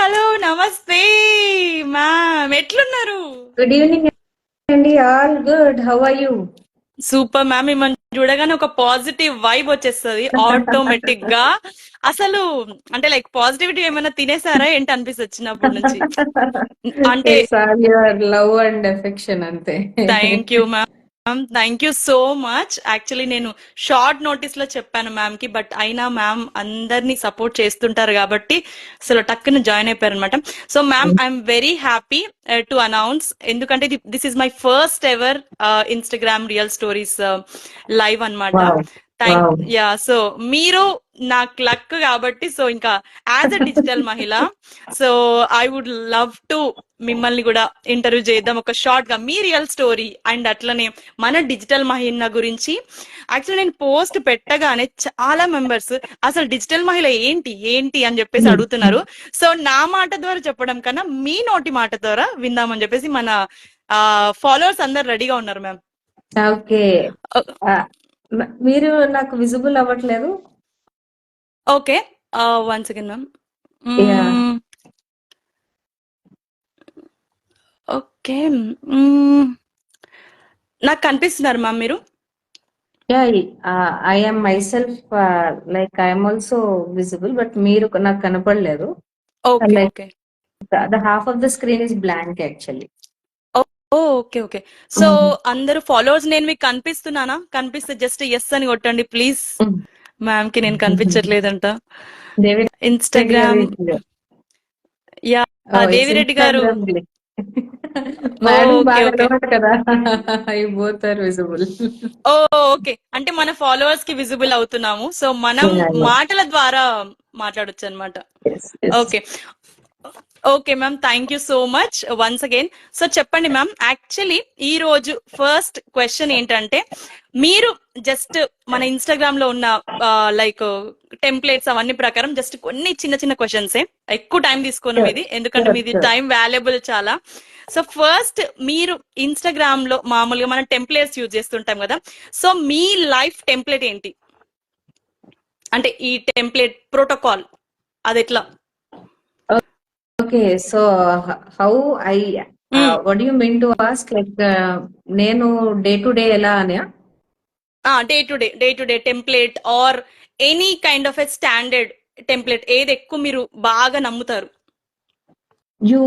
Hello నమస్తే ma'am, ఎట్లున్నారు? Good evening అండి. All good. How are you? Super ma'am, మిమ్మల్ని చూడగానే ఒక పాజిటివ్ వైబ్ వచ్చేస్తుంది ఆటోమేటిక్ గా. అసలు అంటే లైక్ పాజిటివిటీ ఏమైనా తినేసారా ఏంటి అనిపిస్తుంది వచ్చినప్పటి నుంచి. అంటే it's all your love and affection అంతే. Thank you ma'am, thank you so much. Actually నేను షార్ట్ నోటీస్ లో చెప్పాను మ్యామ్ కి, బట్ అయినా మ్యామ్ అందరినీ సపోర్ట్ చేస్తుంటారు కాబట్టి అసలు టక్కున జాయిన్ అయిపోయారు అనమాట. So ma'am, I'm very happy to announce, ఎందుకంటే this is my first ever Instagram real stories live అన్నమాట. Wow thank wow. Yeah. So మీరు నాకు లక్ కాబట్టి, సో ఇంకా as a digital Mahila, so I would love to మిమ్మల్ని కూడా interview చేద్దాం ఒక షార్ట్ గా మీ రియల్ స్టోరీ అండ్ అట్లనే మన డిజిటల్ మహిళ గురించి. యాక్చువల్లీ నేను పోస్ట్ పెట్టగానే చాలా మెంబర్స్ అసలు డిజిటల్ మహిళ ఏంటి ఏంటి అని చెప్పేసి అడుగుతున్నారు. సో నా మాట ద్వారా చెప్పడం కన్నా మీ నోటి మాట ద్వారా విందామని చెప్పేసి మన ఫాలోవర్స్ అందరు రెడీగా ఉన్నారు మ్యామ్. ఓకే. మీరు నాకు విజిబుల్ అవ్వట్లేదు. Okay, one second ma'am. Yeah okay, నాకు కనిపిస్తున్నారు మ్యామ్ మీరు. Yeah I am myself like I am also visible, but మీరు నాకు కనపడలేదు. Okay like okay the half of the screen is blank actually. Okay okay. So అందరూ followers, నేను మీకు కనిపిస్తున్నానా? కనిపిస్తే జస్ట్ ఎస్ అని కొట్టండి ప్లీజ్. మ్యామ్ కి నేను కనిపించట్లేదంట. దేవి రెడ్డి గారు ఇన్స్టాగ్రామ్, యా, దేవిరెడ్డి గారు. ఇన్స్టాగ్రామ్ మేడం ఓకే బాగా ఓకే. అలవాటు కదా. I both are visible. Okay, అంటే మన ఫాలోవర్స్ కి విజిబుల్ అవుతున్నాము, సో మనం మాటల ద్వారా మాట్లాడొచ్చు అనమాట. Okay okay ma'am, thank you so much once again. So చెప్పండి మ్యామ్, యాక్చువల్లీ ఈ రోజు ఫస్ట్ క్వశ్చన్ ఏంటంటే, మీరు జస్ట్ మన ఇన్స్టాగ్రామ్ లో ఉన్న లైక్ టెంప్లెట్స్ అవన్నీ ప్రకారం జస్ట్ కొన్ని చిన్న చిన్న క్వశ్చన్స్, ఎక్కువ టైం తీసుకోను ఇది, ఎందుకంటే మీది టైం వాల్యుబుల్ చాలా. సో ఫస్ట్, మీరు ఇన్స్టాగ్రామ్ లో మామూలుగా మనం టెంప్లెట్స్ యూజ్ చేస్తుంటాం కదా, సో మీ లైఫ్ టెంప్లెట్ ఏంటి? అంటే ఈ టెంప్లెట్ ప్రోటోకాల్ అది ఎట్లా? Okay, so how I what you mean to ask, like నేను డే టు డే ఎలా అని? Day to day template or any kind of a standard template, ఏది ఎక్కువ మీరు బాగా నమ్ముతారు? You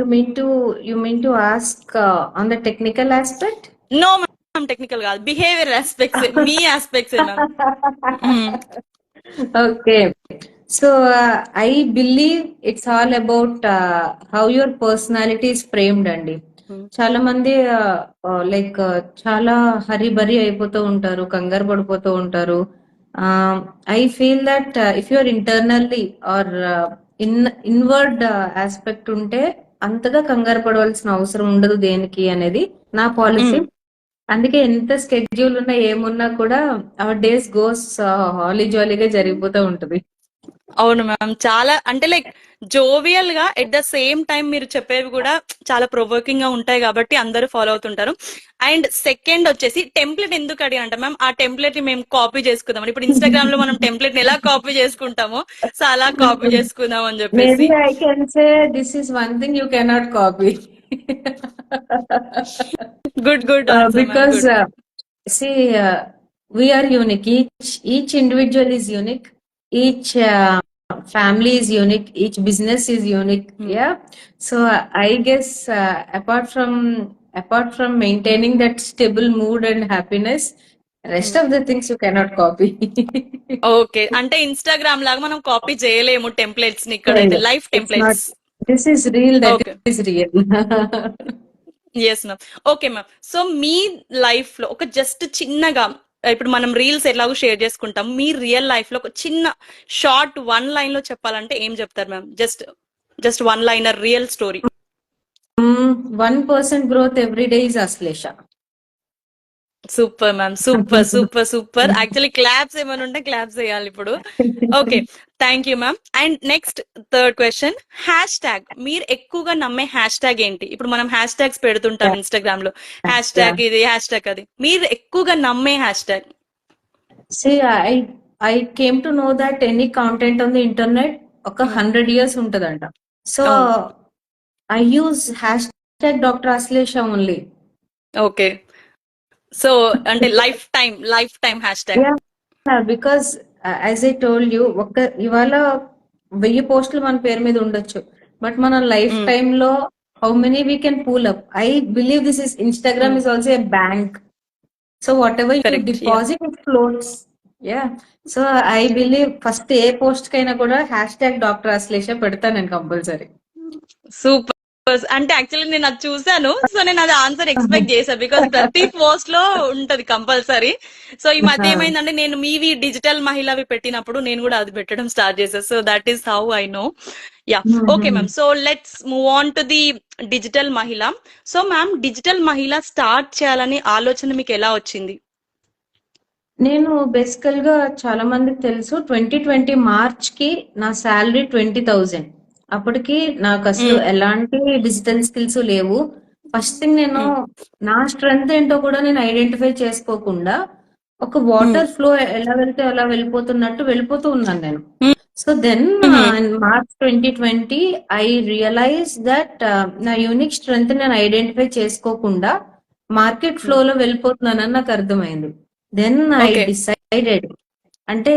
you mean to ask on the technical aspect? No ma'am, technical కాదు, behaviour aspects, మీ aspects ma'am. Okay, so I believe it's all about how your personality is framed అండి. చాలా మంది లైక్ చాలా హరిబరి అయిపోతూ ఉంటారు, కంగారు పడిపోతూ ఉంటారు. I feel that if your internally or inward aspect ఉంటే అంతగా కంగారు పడవలసిన అవసరం ఉండదు దేనికి అనేది నా పాలసీ. అందుకే ఎంత స్కెడ్యూల్ ఉన్నా ఏమున్నా కూడా అవర్ డేస్ గోస్ హాలీ జాలీగా జరిగిపోతూ ఉంటది. అవును మ్యామ్, చాలా అంటే లైక్ జోవియల్ గా, ఎట్ ద సేమ్ టైం మీరు చెప్పేవి కూడా చాలా ప్రొవోకింగ్ గా ఉంటాయి కాబట్టి అందరూ ఫాలో అవుతుంటారు. అండ్ సెకండ్ వచ్చేసి టెంప్లెట్ ఎందుకు అడిగి అంటే మ్యామ్, ఆ టెంప్లెట్ ని మేము కాపీ చేసుకుందాం. ఇప్పుడు ఇన్స్టాగ్రామ్ లో మనం టెంప్లెట్ ని ఎలా కాపీ చేసుకుంటామో, సో అలా కాపీ చేసుకుందాం అని చెప్పేసి. Maybe I can say this is one thing you cannot copy. Good good answer ma'am, because good. see we are unique, each individual is unique, each family is unique, each business is unique. Yeah, so I guess apart from maintaining that stable mood and happiness, rest of the things you cannot copy. Okay, అంటే Instagram లాగా మనం copy చేయలేము templates ని, ఇక్కడైతే life It's not, templates. this is real, that okay, is real. Yes ma'am. Okay ma'am, so మీ life లో ఒక just చిన్నగా, ఇప్పుడు మనం రీల్స్ ఎలాగో షేర్ చేసుకుంటాం, మీ రియల్ లైఫ్ లో ఒక చిన్న షార్ట్ వన్ లైన్ లో చెప్పాలంటే ఏం చెప్తారు ma'am? Just one liner real story. 1% growth every day is Aslesha. Super ma'am, super super super. Actually claps ఏమైనా ఉంటే క్లాప్స్ చేయాలి ఇప్పుడు. Okay, thank you ma'am. And next third question, hash tag, మీరు ఎక్కువగా నమ్మే హ్యాష్ ట్యాగ్ ఏంటి? ఇప్పుడు మనం హ్యాష్ ట్యాగ్స్ పెడుతుంటాం ఇన్స్టాగ్రామ్ లో, హ్యాష్ ట్యాగ్ ఇది, హ్యాష్ ట్యాగ్ అది, మీరు ఎక్కువగా నమ్మే hash tag? See, I came to know that any content on the internet ఒక 100 years ఉంటదంట. సో అవును. I use hashtag doctor Ashlesha only. Okay. So అంటే lifetime hashtag. Because as I told you, ఇవాళ 1000 పోస్టులు మన పేరు మీద ఉండొచ్చు, బట్ మన లైఫ్ టైమ్ లో how many we can pool up. I believe this is Instagram is also a bank. So whatever you correct. Deposit it floats. Yeah. So I believe first a post కైనా కూడా hash tag doctor Ashlesha పెడతాను నేను compulsory. Super. అంటే actually నేను అది చూసాను, so నేను అది ఆన్సర్ ఎక్స్పెక్ట్ చేశాను, బికాస్ ప్రతి పోస్ట్ లో ఉంటది కంపల్సరీ. సో ఈ మధ్య ఏమైందంటే నేను మీవి డిజిటల్ మహిళవి పెట్టినప్పుడు నేను కూడా అది పెట్టడం స్టార్ట్ చేశాను. So that is how I know. Yeah. Okay ma'am. So let's move on to the digital Mahila. So ma'am, digital మహిళ స్టార్ట్ చేయాలని ఆలోచన మీకు ఎలా వచ్చింది? నేను బేసికల్ గా చాలా మందికి తెలుసు, 2020 మార్చ్ కి నా శాలరీ 20,000. అప్పటికి నాకు అసలు ఎలాంటి డిజిటల్ స్కిల్స్ లేవు. ఫస్ట్ థింగ్, నేను నా స్ట్రెంగ్త్ ఏంటో కూడా నేను ఐడెంటిఫై చేసుకోకుండా ఒక వాటర్ ఫ్లో ఎలా వెళ్తే అలా వెళ్ళిపోతున్నట్టు వెళ్ళిపోతూ ఉన్నాను నేను. So then March 2020 I realise that నా యూనిక్ స్ట్రెంగ్త్ నేను ఐడెంటిఫై చేసుకోకుండా మార్కెట్ ఫ్లో లో వెళ్ళిపోతున్నానని నాకు అర్థమైంది. దెన్ ఐ డిసైడెడ్, అంటే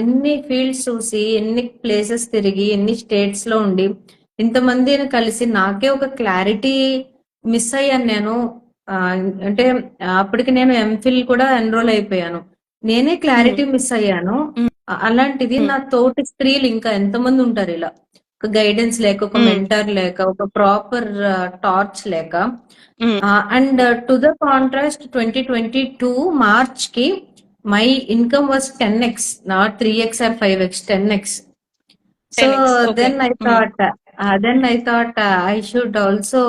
ఎన్ని ఫీల్డ్స్ చూసి, ఎన్ని ప్లేసెస్ తిరిగి, ఎన్ని స్టేట్స్ లో ఉండి, ఇంతమందిని కలిసి నాకే ఒక క్లారిటీ మిస్ అయ్యాను నేను. అంటే అప్పటికి నేను ఎంఫిల్ కూడా ఎన్రోల్ అయిపోయాను. నేనే క్లారిటీ మిస్ అయ్యాను. అలాంటిది నా తోటి స్త్రీలు ఇంకా ఎంతమంది ఉంటారు ఇలా, ఒక గైడెన్స్ లేక, ఒక మెంటర్ లేక, ఒక ప్రాపర్ టార్చ్ లేక. And to the contrast, 2022 March కి my income was 10x, not 3x or 5x, 10x. So then I thought I should also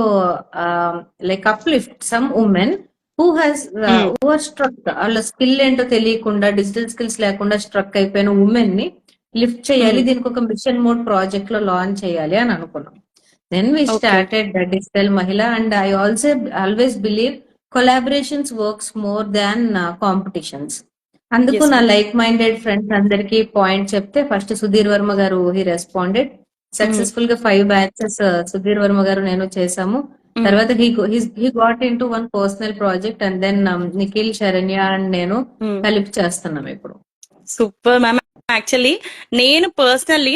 like uplift some women who are struck. వాళ్ళ skill ఏంటో తెలియకుండా, digital skills లేకుండా struck అయిపోయిన women ని lift చేయాలి, దీనికి ఒక మిషన్ మోడ్ ప్రాజెక్ట్ లో లాంచ్ చేయాలి అని అనుకున్నాం. Then we started the Digital Mahila, and I also always believe collaborations works more than competitions. అందుకు నా లైక్ మైండెడ్ ఫ్రెండ్స్ అందరికి పాయింట్ చెప్తే, ఫస్ట్ సుధీర్ వర్మ గారు హీ రెస్పాండెడ్ సక్సెస్ఫుల్ గా 5 బ్యాచెస్ సుధీర్ వర్మ గారు నేను చేసాము. తర్వాత he got into one personal project, and then Nikhil, Saranya and నేను కలిపి చేస్తున్నాం ఇప్పుడు. Super ma'am. యాక్చువల్లీ నేను పర్సనల్లీ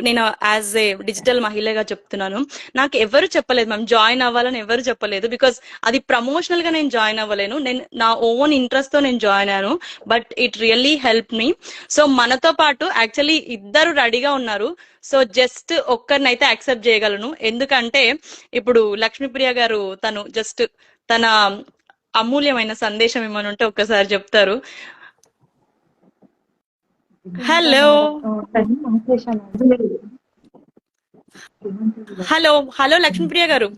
నేను యాజ్ ఏ డిజిటల్ మహిళగా చెప్తున్నాను, నాకు ఎవరు చెప్పలేదు మ్యామ్ జాయిన్ అవ్వాలని, ఎవరు చెప్పలేదు. బికాస్ అది ప్రమోషనల్ గా నేను జాయిన్ అవ్వలేను, నేను నా ఓన్ ఇంట్రెస్ట్ తో నేను జాయిన్ అయ్యాను. But it really help me. So మనతో పాటు యాక్చువల్లీ ఇద్దరు రెడీగా ఉన్నారు. సో జస్ట్ ఒక్కరినైతే యాక్సెప్ట్ చేయగలను, ఎందుకంటే ఇప్పుడు లక్ష్మీప్రియ గారు తను జస్ట్ తన అమూల్యమైన సందేశం ఏమైనా ఉంటే ఒక్కసారి చెప్తారు. హలో హలో హలో లక్ష్మీప్రియ గారు.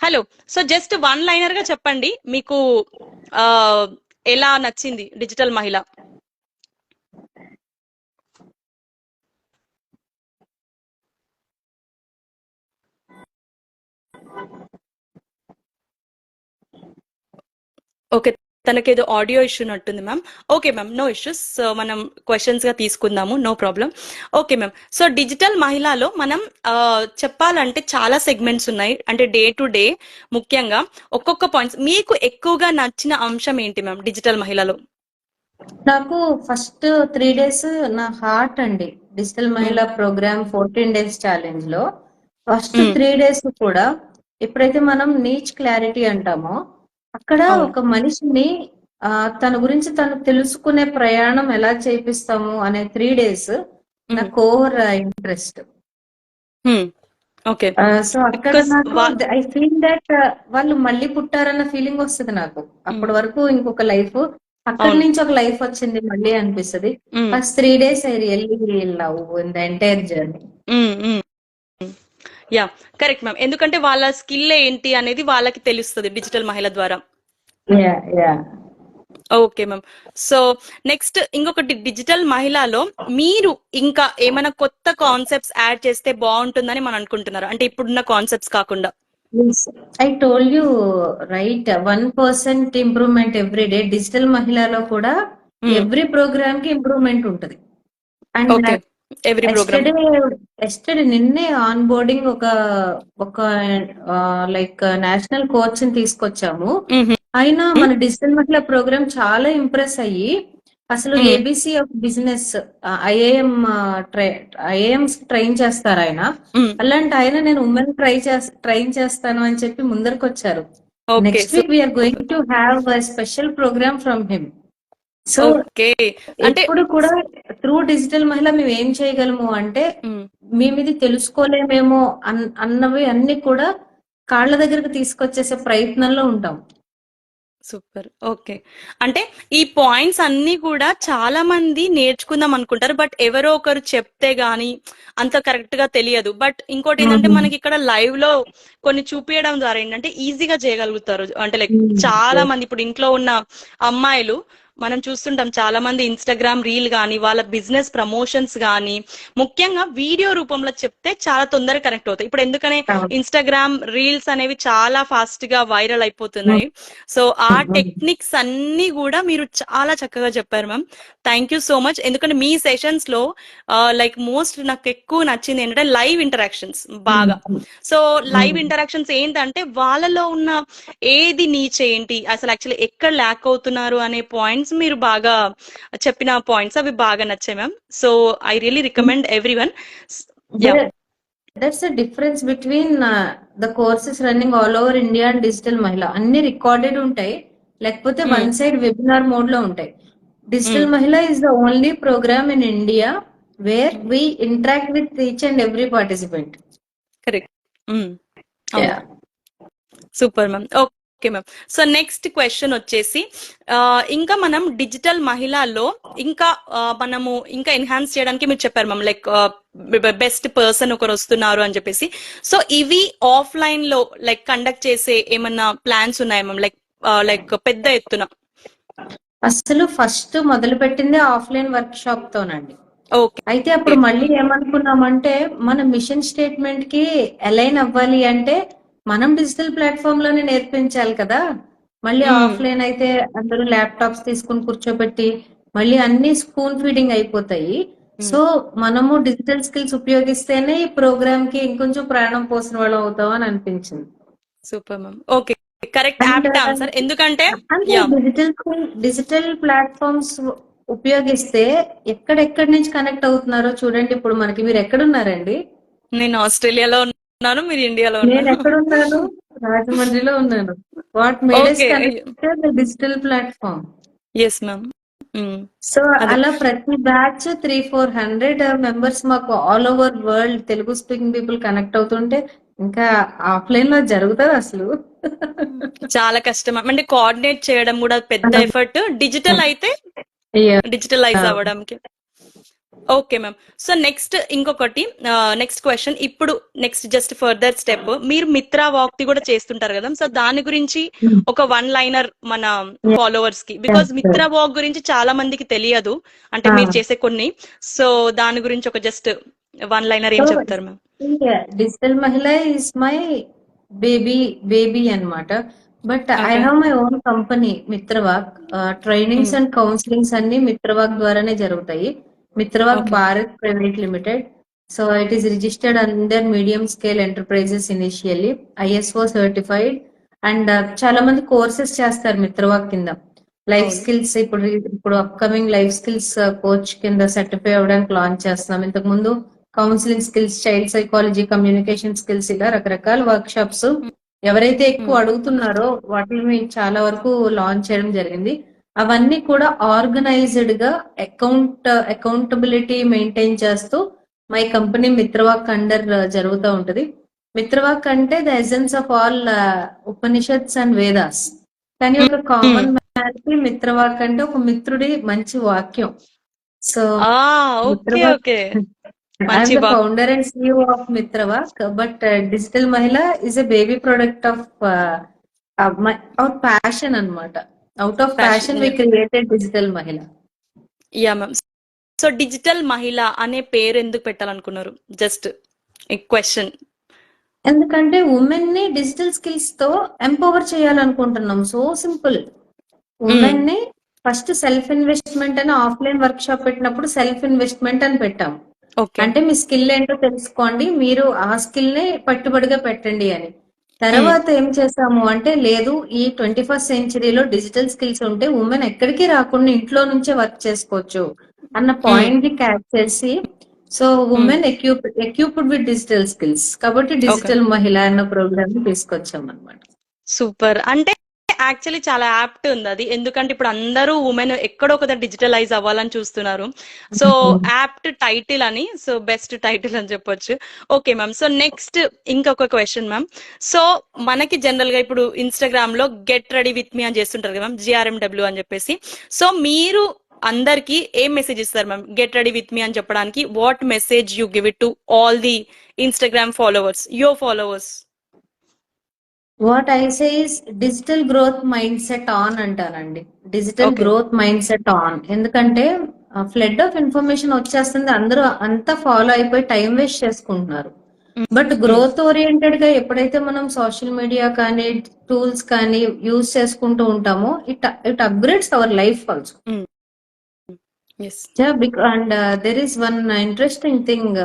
Hello. So just one liner గా చెప్పండి, మీకు ఎలా నచ్చింది డిజిటల్ మహిళ? ఓకే, తనకేదో ఆడియో ఇష్యూ నట్టుంది ma'am. Okay ma'am, no issues. So మనం క్వశ్చన్స్ గా తీసుకుందాము, no problem. Okay ma'am. So digital మహిళలో మనం చెప్పాలంటే చాలా సెగ్మెంట్స్ ఉన్నాయి, అంటే డే టు డే ముఖ్యంగా ఒక్కొక్క పాయింట్స్. మీకు ఎక్కువగా నచ్చిన అంశం ఏంటి మ్యామ్ డిజిటల్ మహిళలో? నాకు ఫస్ట్ 3 days నా హార్ట్ అండి. Digital Mahila programme 14 days challenge లో ఫస్ట్ 3 days కూడా ఎప్పుడైతే మనం నీచ్ క్లారిటీ అంటామో, అక్కడ ఒక మనిషిని తన గురించి తను తెలుసుకునే ప్రయాణం ఎలా చేపిస్తాము అనే 3 days నా కోర్ ఇంట్రెస్ట్. సో అక్కడ నాకు ఐ ఫీల్ దట్ వాళ్ళు మళ్ళీ పుట్టారన్న ఫీలింగ్ వస్తుంది నాకు. అప్పటి వరకు ఇంకొక లైఫ్, అక్కడి నుంచి ఒక లైఫ్ వచ్చింది మళ్ళీ అనిపిస్తుంది. First 3 days I really love in the entire journey. Yeah, correct ma'am. ఎందుకంటే వాళ్ళ స్కిల్ ఏంటి అనేది వాళ్ళకి తెలుస్తుంది డిజిటల్ మహిళ ద్వారా. Okay ma'am. సో నెక్స్ట్ ఇంకొకటి, డిజిటల్ మహిళలో మీరు ఇంకా ఏమైనా కొత్త కాన్సెప్ట్స్ యాడ్ చేస్తే బాగుంటుందని మనం అనుకుంటున్నారు, అంటే ఇప్పుడున్న కాన్సెప్ట్స్ కాకుండా? Yes, I told you right. 1% improvement every day. Digital మహిళలో కూడా ఎవ్రీ ప్రోగ్రామ్ కి ఇంప్రూవ్మెంట్ ఉంటుంది. And okay, every programme. Yesterday నిన్నే ఆన్ బోర్డింగ్ ఒక లైక్ నేషనల్ కోచ్ ని తీసుకొచ్చాము. అయినా మన డిజిటల్ మహిళ ప్రోగ్రామ్ చాలా ఇంప్రెస్ అయ్యి అసలు ABC of business IAMs train చేస్తారు ఆయన. అలాంటి ఆయన నేను ఉమెన్ ట్రైన్ చేస్తాను అని చెప్పి ముందరకు వచ్చారు. Next week we're going to have special programme from him. So ఇప్పుడు కూడా త్రూ డిజిటల్ మహిళ మేము ఏం చేయగలము అంటే మేము ఇది తెలుసుకోలేమేమో అన్నవి అన్ని కూడా కాళ్ళ దగ్గరకు తీసుకొచ్చేసే ప్రయత్నంలో ఉంటాం. సూపర్. ఓకే, అంటే ఈ పాయింట్స్ అన్ని కూడా చాలా మంది నేర్చుకుందాం అనుకుంటారు, బట్ ఎవరో ఒకరు చెప్తే గానీ అంత కరెక్ట్ గా తెలియదు. బట్ ఇంకోటి ఏంటంటే మనకి ఇక్కడ లైవ్ లో కొన్ని చూపించడం ద్వారా ఏంటంటే ఈజీగా చేయగలుగుతారు. అంటే లైక్ చాలా మంది ఇప్పుడు ఇంట్లో ఉన్న అమ్మాయిలు మనం చూస్తుంటాం, చాలా మంది ఇన్స్టాగ్రామ్ రీల్ గానీ వాళ్ళ బిజినెస్ ప్రమోషన్స్ గానీ ముఖ్యంగా వీడియో రూపంలో చెప్తే చాలా తొందరగా కనెక్ట్ అవుతాయి. ఇప్పుడు ఎందుకనే ఇన్స్టాగ్రామ్ రీల్స్ అనేవి చాలా ఫాస్ట్ గా వైరల్ అయిపోతున్నాయి. సో ఆ టెక్నిక్స్ అన్ని కూడా మీరు చాలా చక్కగా చెప్పారు ma'am. Thank you so much. ఎందుకంటే మీ సెషన్స్ లో లైక్ మోస్ట్ నాకు ఎక్కువ నచ్చింది ఏంటంటే లైవ్ ఇంటరాక్షన్స్ బాగా. సో లైవ్ ఇంటరాక్షన్స్ ఏంటంటే వాళ్ళలో ఉన్న ఏది నీచ్ ఏంటి, అసలు యాక్చువల్లీ ఎక్కడ ల్యాక్ అవుతున్నారు అనే పాయింట్స్ మీరు బాగా చెప్పిన పాయింట్స్ అవి బాగా నచ్చాయి ma'am. So I really recommend every one. That's the difference between the courses running all over India and digital మహిళ. అన్ని రికార్డెడ్ ఉంటాయి, లేకపోతే వన్ సైడ్ వెబినార్ మోడ్ లో ఉంటాయి. Digital Mahila is the only programme in India where we interact with each and every participant. Correct. Super ma'am. Okay ma'am. So next question వచ్చేసి ఇంకా మనం digital మహిళల్లో ఇంకా మనము ఇంకా ఎన్హాన్స్ చేయడానికి మీరు చెప్పారు మ్యామ్, లైక్ బెస్ట్ పర్సన్ ఒకరు వస్తున్నారు అని చెప్పేసి. సో ఇవి ఆఫ్లైన్ లో లైక్ కండక్ట్ చేసే ఏమన్నా ప్లాన్స్ ఉన్నాయా మ్యామ్, లైక్ పెద్ద ఎత్తున? అసలు ఫస్ట్ మొదలు పెట్టింది ఆఫ్లైన్ వర్క్ షాప్ తోనండి. అయితే అప్పుడు మళ్ళీ ఏమనుకున్నామంటే మన మిషన్ స్టేట్మెంట్ కి అలైన్ అవ్వాలి అంటే మనం డిజిటల్ ప్లాట్ఫామ్ లోనే నేర్పించాలి కదా. మళ్ళీ ఆఫ్లైన్ అయితే అందరూ ల్యాప్టాప్స్ తీసుకుని కూర్చోబెట్టి మళ్ళీ అన్ని స్పూన్ ఫీడింగ్ అయిపోతాయి. సో మనము డిజిటల్ స్కిల్స్ ఉపయోగిస్తేనే ఈ ప్రోగ్రామ్ కి ఇంకొంచెం ప్రాణం పోసిన వాళ్ళు అవుతాం అని అనిపించింది. Super ma'am. Okay, correct answer. ఎందుకంటే డిజిటల్ ప్లాట్ఫామ్స్ ఉపయోగిస్తే ఎక్కడెక్కడి నుంచి కనెక్ట్ అవుతున్నారో చూడండి. ఇప్పుడు మనకి మీరు ఎక్కడున్నారండి? నేను ఆస్ట్రేలియాలో ఉన్నాను, మీరు ఇండియాలో ఉన్నారు. నేను ఎక్కడున్నాను? రాజమండ్రిలో ఉన్నాను. What made us connected the digital platform. yes ma'am. So అలా ప్రతి బ్యాచ్ 300-400 మెంబర్స్ మాకు all over world Telugu speaking people connect అవుతుంటే ఇంకా ఆఫ్లైన్ లో జరుగుతుంది అసలు. చాలా కష్టం అంటే కోఆర్డినేట్ చేయడం కూడా పెద్ద ఎఫర్ట్. డిజిటల్ అయితే డిజిటలైజ్ అవ్వడానికి. Okay ma'am. సో నెక్స్ట్ ఇంకొకటి నెక్స్ట్ క్వశ్చన్. ఇప్పుడు నెక్స్ట్ జస్ట్ ఫర్దర్ స్టెప్, మీరు మిత్రా వాక్ కూడా చేస్తుంటారు కదా, సో దాని గురించి ఒక వన్ లైనర్ మన ఫాలోవర్స్ కి, బికాస్ మిత్రా వాక్ గురించి చాలా మందికి తెలియదు అంటే మీరు చేసే కొన్ని. సో దాని గురించి ఒక జస్ట్ వన్ లైనర్ ఏం చెప్తారు ma'am? Digital Mahila is my baby అన్నమాట. But I have my own company Mitravak. Trainings and counsellings అన్ని మిత్రవాక్ ద్వారానే జరుగుతాయి. Mitravak Bharat private limited. So it is registered under medium scale enterprises initially, ISO certified. And చాలా మంది courses చేస్తారు మిత్రవాక్ కింద. లైఫ్ స్కిల్స్ ఇప్పుడు upcoming life skills coach కింద సర్టిఫై అవ్వడానికి లాంచ్ చేస్తున్నాం. ఇంతకు ముందు counselling skills, child psychology, communication skills, ఇలా రకరకాల వర్క్ షాప్స్ ఎవరైతే ఎక్కువ అడుగుతున్నారో వాటిని చాలా వరకు లాంచ్ చేయడం జరిగింది. అవన్నీ కూడా ఆర్గనైజ్డ్ గా అకౌంటబిలిటీ మెయింటైన్ చేస్తూ మై కంపెనీ మిత్రవాక్ అండర్ జరుగుతూ ఉంటది. మిత్రవాక్ అంటే the essence of all Upanishads and Vedas. కానీ ఒక కామన్ మ్యాన్ కి మిత్రవాక్ అంటే ఒక మిత్రుడి మంచి వాక్యం. So I'm the founder and CEO of Mitrawak, but Digital Mahila is a baby product of our passion anamata. Out of passion we created Digital Mahila. Yeah ma'am. So Digital Mahila ane పేరు ఎందుకు పెట్టాలనుకున్నారు? Just question. ఎందుకంటే women ని digital skills తో empower చేయాలనుకుంటున్నాం. So simple. Women ని first self investment అని offline workshop పెట్టినప్పుడు సెల్ఫ్ ఇన్వెస్ట్మెంట్ అని పెట్టాం. ఓకే. అంటే మీ స్కిల్ ఏంటో తెలుసుకోండి, మీరు ఆ స్కిల్ ని పట్టుబడిగా పెట్టండి అని. తర్వాత ఏం చేసాము అంటే, లేదు ఈ 21st సెంచరీలో డిజిటల్ స్కిల్స్ ఉంటే ఉమెన్ ఎక్కడికి రాకుండా ఇంట్లో నుంచే వర్క్ చేసుకోవచ్చు అన్న పాయింట్ ని క్యాచ్ చేసి, so women equipped with digital skills కాబట్టి ఓకే. డిజిటల్ మహిళ అన్న ప్రోగ్రామ్ ని తీసుకొచ్చాం అనమాట. సూపర్. అంటే యాక్చువల్లీ చాలా యాప్ట్ ఉంది అది. ఎందుకంటే ఇప్పుడు అందరూ ఉమెన్ ఎక్కడో ఒక డిజిటలైజ్ అవ్వాలని చూస్తున్నారు. సో యాప్ట్ టైటిల్ అని, సో బెస్ట్ టైటిల్ అని చెప్పొచ్చు. Okay ma'am. సో నెక్స్ట్ ఇంకొక క్వశ్చన్ మ్యామ్. సో మనకి జనరల్ గా ఇప్పుడు ఇన్స్టాగ్రామ్ లో గెట్ రెడీ విత్ మీ అని చేస్తుంటారు కదా మ్యామ్, GRMW అని చెప్పేసి. సో మీరు అందరికి ఏం మెసేజ్ ఇస్తారు ma'am get ready with me అని చెప్పడానికి? What message you give it to all the Instagram followers, your followers? What I say is digital growth mindset on అంటానండి. Digital okay. Growth mindset on. ఎందుకంటే flood of information వచ్చేస్తుంది, అందరూ అంతా follow అయిపోయి time waste చేసుకుంటున్నారు. But growth oriented గా ఎప్పుడైతే మనం సోషల్ మీడియా కానీ టూల్స్ కానీ యూజ్ చేసుకుంటూ ఉంటామో it upgrades our life also. And there is one interesting thing.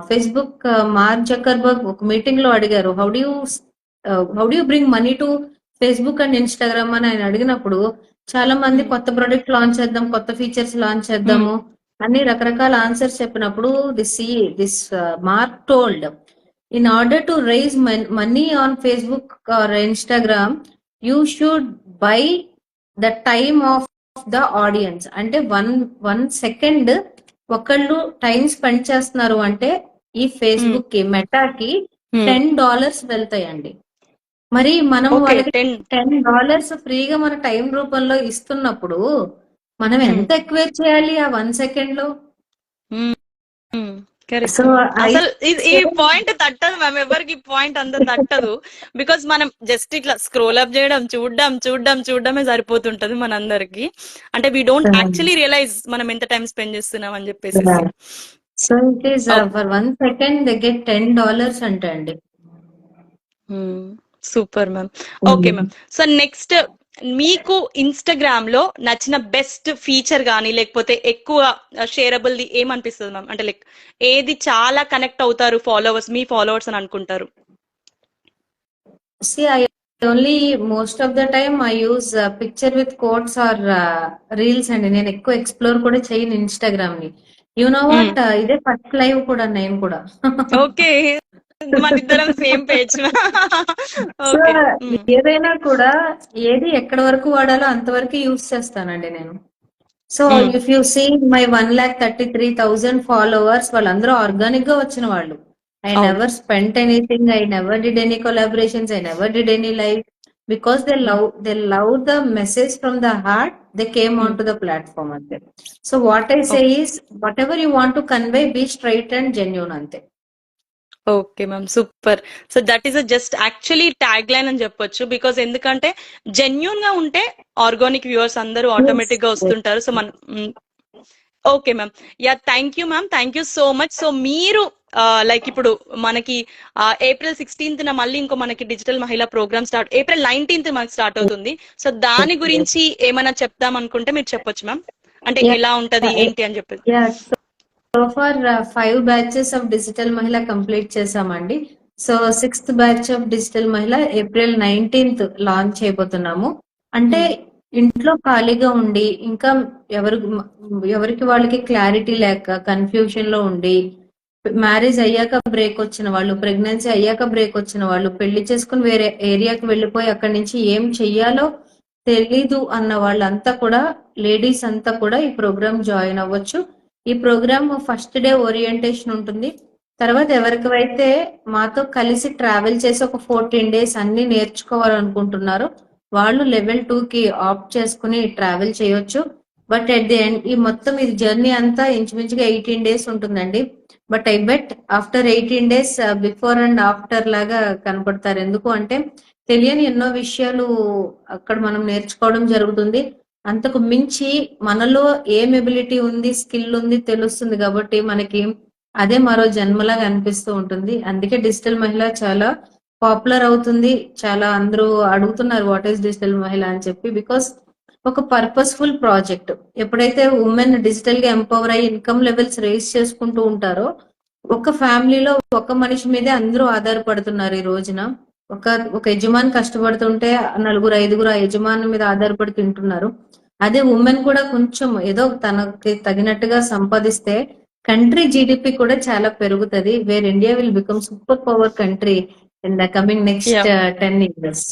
Facebook mark Zuckerberg ఒక మీటింగ్ లో అడిగారు, how do you bring money to Facebook and Instagram అని ఆయన అడిగినప్పుడు, చాలా మంది కొత్త ప్రొడక్ట్ లాంచ్ చేద్దాం, కొత్త ఫీచర్స్ లాంచ్ చేద్దాము అన్ని రకరకాల ఆన్సర్స్ చెప్పినప్పుడు this Mark told, in order to raise money on Facebook or Instagram you should buy the time of the audience. అంటే వన్ సెకండ్ ఒకళ్ళు టైం స్పెండ్ చేస్తున్నారు అంటే ఈ ఫేస్బుక్ కి మెటాకి $10 వెళ్తాయండి. మరి మనం వాళ్ళకి $10 ఫ్రీగా మన టైం రూపంలో ఇస్తున్నప్పుడు మనం ఎంత ఎక్కువ చేయాలి ఆ 1 సెకండ్ లో? సో అసలు ఈ పాయింట్ తట్టదు మ్యామ్, ఎవరికి పాయింట్ అంత తట్టదు. బికాస్ మనం జస్ట్ ఇట్లా స్క్రోల్ అప్ చేయడం, చూడడమే సరిపోతుంటది మనందరికి. అంటే వీ డోంట్ యాక్చువల్లీ రియలైజ్ మనం ఎంత టైం స్పెండ్ చేస్తున్నాం అని చెప్పేసి. So it is for 1 second they get $10 అంటే అండి. Super ma'am. Okay ma'am. So next మీకు ఇన్స్టాగ్రామ్ లో నచ్చిన బెస్ట్ ఫీచర్ గానీ లేకపోతే ఎక్కువ షేరబుల్ ది ఏమనిపిస్తుంది మ్యామ్? అంటే లైక్ ఏది చాలా కనెక్ట్ అవుతారు మీ ఫాలోవర్స్ అని అనుకుంటారు? Only most of the time I use picture with quotes or reels అండి. నేను ఎక్కువ ఎక్స్ప్లోర్ కూడా చేయను ఇన్స్టాగ్రామ్ ని. యు నో వాట్, ఇదే ఫస్ట్ లైవ్ కూడా నేను కూడా. ఓకే, మన ఇద్దరం సేమ్ పేజ్. ఏదైనా కూడా ఏది ఎక్కడ వరకు వాడాలో అంతవరకు యూజ్ చేస్తానండి నేను. So if you see my 1,33,000 followers, వాళ్ళందరూ ఆర్గానిక్ గా వచ్చిన వాళ్ళు. I never spent anything, I never did any collaborations, I never did any live, because they love the message from the heart, they came onto the platform ante. So what I say is, whatever you want to convey, be straight and genuine ante. Okay ma'am, super. So that is just actually tag line అని చెప్పొచ్చు. Because ఎందుకంటే genuine గా ఉంటే organic viewers అందరూ automatic గా వస్తుంటారు. So మనం okay ma'am. Yeah, thank you ma'am, thank you so much. So మీరు లైక్ ఇప్పుడు మనకి April 16th మళ్ళీ ఇంకో మనకి digital Mahila programme April 19th మనకి స్టార్ట్ అవుతుంది. సో దాని గురించి ఏమైనా చెప్దాం అనుకుంటే మీరు చెప్పొచ్చు మ్యామ్. అంటే ఎలా ఉంటది ఏంటి అని చెప్పేసి. So far 5 batches of digital Mahila complete చేసామండి. So 6th batch of digital Mahila April 19th launch చేయబోతున్నాము. అంటే ఇంట్లో ఖాళీగా ఉండి ఇంకా ఎవరికి వాళ్ళకి క్లారిటీ లేక కన్ఫ్యూజన్ లో ఉండి, మ్యారేజ్ అయ్యాక బ్రేక్ వచ్చిన వాళ్ళు, ప్రెగ్నెన్సీ అయ్యాక బ్రేక్ వచ్చిన వాళ్ళు, పెళ్లి చేసుకుని వేరే ఏరియాకి వెళ్ళిపోయి అక్కడి నుంచి ఏం చెయ్యాలో తెలీదు అన్న వాళ్ళంతా కూడా, లేడీస్ అంతా కూడా ఈ ప్రోగ్రామ్ జాయిన్ అవ్వచ్చు. ఈ ప్రోగ్రామ్ ఫస్ట్ డే ఓరియంటేషన్ ఉంటుంది. తర్వాత ఎవరికైతే మాతో కలిసి ట్రావెల్ చేసి ఒక 14 days అన్ని నేర్చుకోవాలనుకుంటున్నారో వాళ్ళు Level 2 కి ఆప్ట్ చేసుకుని ట్రావెల్ చేయొచ్చు. బట్ అట్ ది ఎండ్ ఈ మొత్తం ఇది జర్నీ అంతా ఇంచుమించుగా 18 days ఉంటుందండి. But I bet after 18 days before and after లాగా కనపడతారు. ఎందుకు అంటే తెలియని ఎన్నో విషయాలు అక్కడ మనం నేర్చుకోవడం జరుగుతుంది. అంతకు మించి మనలో ఏం ఎబిలిటీ ఉంది, స్కిల్ ఉంది తెలుస్తుంది. కాబట్టి మనకి అదే మరో జన్మలాగా అనిపిస్తూ ఉంటుంది. అందుకే డిజిటల్ మహిళ చాలా పాపులర్ అవుతుంది. చాలా అందరూ అడుగుతున్నారు వాట్ ఈస్ డిజిటల్ మహిళ అని చెప్పి. బికాస్ ఒక పర్పస్ఫుల్ ప్రాజెక్ట్. ఎప్పుడైతే ఉమెన్ డిజిటల్ గా ఎంపవర్ అయ్యి ఇన్కమ్ లెవెల్స్ రేస్ చేసుకుంటూ ఉంటారో, ఒక ఫ్యామిలీలో ఒక మనిషి మీదే అందరూ ఆధారపడుతున్నారు ఈ రోజున. ఒక ఒక యజమాని కష్టపడుతుంటే నలుగురు ఐదుగురు ఆ యజమాని మీద ఆధారపడి తింటున్నారు. అదే ఉమెన్ కూడా కొంచెం ఏదో తనకి తగినట్టుగా సంపాదిస్తే కంట్రీ జీడిపి కూడా చాలా పెరుగుతది. Where India will become super power country in the coming next 10 years.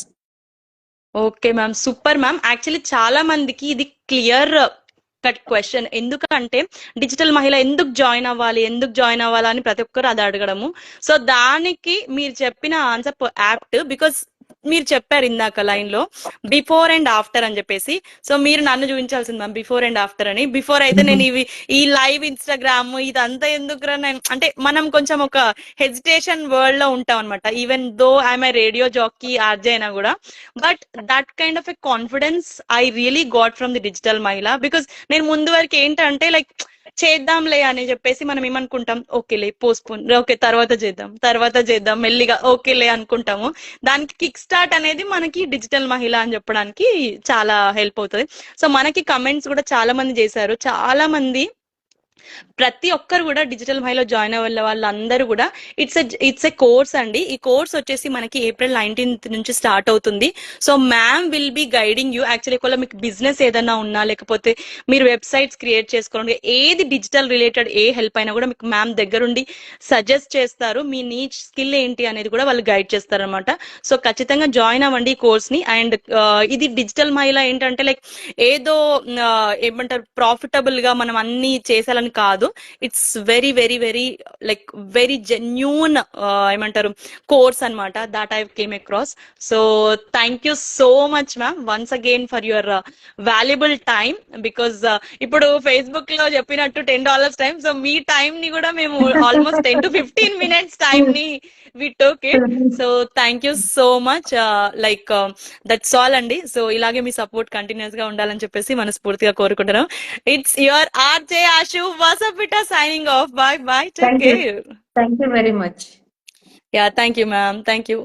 Okay ma'am, super ma'am. Actually చాలా మందికి ఇది క్లియర్ కట్ క్వశ్చన్. ఎందుకంటే డిజిటల్ మహిళ ఎందుకు జాయిన్ అవ్వాలి, ఎందుకు జాయిన్ అవ్వాలి అని ప్రతి ఒక్కరు అది అడగడము. సో దానికి మీరు చెప్పిన ఆన్సర్ యాప్ట్. బికాస్ మీరు చెప్పారు ఇందాక లైన్ లో బిఫోర్ అండ్ ఆఫ్టర్ అని చెప్పేసి. సో మీరు నన్ను చూపించాల్సింది మ్యామ్ బిఫోర్ అండ్ ఆఫ్టర్ అని. బిఫోర్ అయితే నేను ఈ లైవ్ ఇన్స్టాగ్రామ్ ఇదంతా ఎందుకు అంటే మనం కొంచెం ఒక హెజిటేషన్ వరల్డ్ లో ఉంటాం అనమాట. Even though I'm a radio jockey RJ అయినా కూడా, but that kind of a confidence I really got from the digital మహిళ. బికాస్ నేను ముందు వరకు ఏంటంటే లైక్ చేద్దాంలే అని చెప్పేసి మనం ఏమనుకుంటాం, ఓకేలే పోస్ట్పోన్, ఓకే తర్వాత చేద్దాం మెల్లిగా ఓకేలే అనుకుంటాము. దానికి కిక్ స్టార్ట్ అనేది మనకి డిజిటల్ మహిళ అని చెప్పడానికి చాలా హెల్ప్ అవుతుంది. సో మనకి కమెంట్స్ కూడా చాలా మంది చేశారు. చాలా మంది ప్రతి ఒక్కరు కూడా డిజిటల్ మహిళలో జాయిన్ అవ్వే వాళ్ళందరూ కూడా ఇట్స్ ఎ కోర్స్ అండి. ఈ కోర్స్ వచ్చేసి మనకి April 19th నుంచి స్టార్ట్ అవుతుంది. So ma'am will be guiding you. Actually ఒకవేళ మీకు బిజినెస్ ఏదైనా ఉన్నా, లేకపోతే మీరు వెబ్సైట్స్ క్రియేట్ చేసుకోవడం, ఏది డిజిటల్ రిలేటెడ్ ఏ హెల్ప్ అయినా కూడా మీకు మ్యామ్ దగ్గరుండి సజెస్ట్ చేస్తారు. మీ నీచ్ స్కిల్ ఏంటి అనేది కూడా వాళ్ళు గైడ్ చేస్తారు అనమాట. సో ఖచ్చితంగా జాయిన్ అవ్వండి ఈ కోర్స్ ని. అండ్ ఇది డిజిటల్ మహిళ ఏంటంటే లైక్ ఏదో ఏమంటారు ప్రాఫిటబుల్ గా మనం అన్ని చేసేయాలని కాదు. It's very very very like very genuine ఏమంటారు కోర్స్ అనమాట that I came across. So thank you so much ma'am once again for your valuable time. Because ఇప్పుడు ఫేస్బుక్ లో చెప్పినట్టు $10 టైం, సో మీ టైం ని కూడా మేము ఆల్మోస్ట్ 10 to 15 minutes టైం ని we took it. So thank you so much. Like that's all అండి. So ఇలాగే మీ సపోర్ట్ కంటిన్యూస్ గా ఉండాలని చెప్పేసి మనస్ఫూర్తిగా కోరుకుంటున్నాం. It's your RJ Ashu Vasapita signing off. Bye bye. Take care. Thank you very much. Yeah, thank you, ma'am. Thank you.